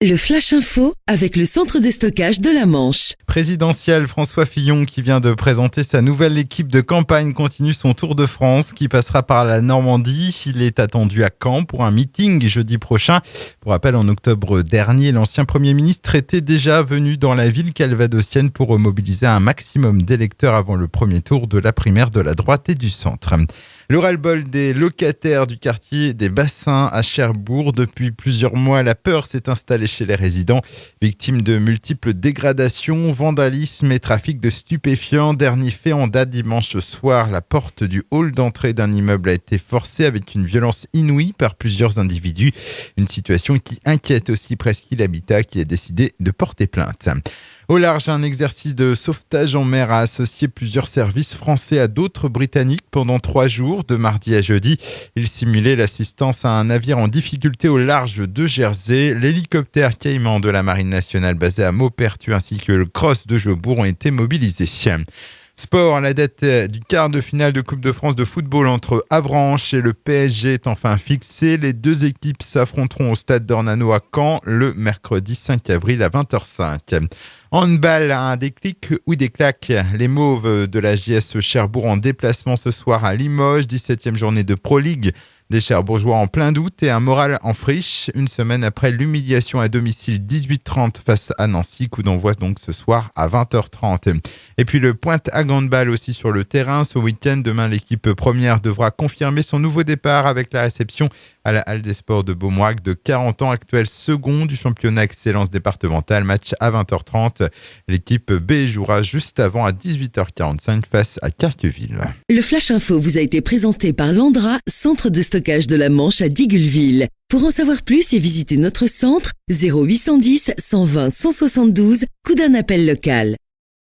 Le Flash Info avec le centre de stockage de la Manche. Présidentielle, François Fillon qui vient de présenter sa nouvelle équipe de campagne continue son Tour de France qui passera par la Normandie. Il est attendu à Caen pour un meeting jeudi prochain. Pour rappel, en octobre dernier, l'ancien Premier ministre était déjà venu dans la ville calvadosienne pour mobiliser un maximum d'électeurs avant le premier tour de la primaire de la droite et du centre. Le ras-le-bol des locataires du quartier des Bassins à Cherbourg. Depuis plusieurs mois, la peur s'est installée chez les résidents, victimes de multiples dégradations, vandalisme et trafic de stupéfiants. Dernier fait en date dimanche soir, la porte du hall d'entrée d'un immeuble a été forcée avec une violence inouïe par plusieurs individus. Une situation qui inquiète aussi Presqu'île Habitat qui a décidé de porter plainte. Au large, un exercice de sauvetage en mer a associé plusieurs services français à d'autres britanniques pendant 3 jours, de mardi à jeudi. Il simulait l'assistance à un navire en difficulté au large de Jersey. L'hélicoptère Cayman de la Marine nationale basé à Maupertuis ainsi que le Cross de Cherbourg ont été mobilisés. Sport, la date du quart de finale de Coupe de France de football entre Avranches et le PSG est enfin fixée. Les deux équipes s'affronteront au stade d'Ornano à Caen le mercredi 5 avril à 20h05. Handball, un déclic ou des claques. Les Mauves de la JS Cherbourg en déplacement ce soir à Limoges, 17e journée de Pro League. Des Cherbourgeois en plein doute et un moral en friche. Une semaine après l'humiliation à domicile 18-30 face à Nancy. Coup d'envoi donc ce soir à 20h30. Et puis le Pointe à Handball aussi sur le terrain. Ce week-end, demain, l'équipe première devra confirmer son nouveau départ avec la réception à la Halle des Sports de Beaumoirac de 40 ans, actuel second du championnat excellence départementale. Match à 20h30. L'équipe B jouera juste avant à 18h45 face à Carqueville. Le Flash Info vous a été présenté par Landra, centre de stockage de la Manche à Digueulville. Pour en savoir plus et visiter notre centre, 0810 120 172, coup d'un appel local.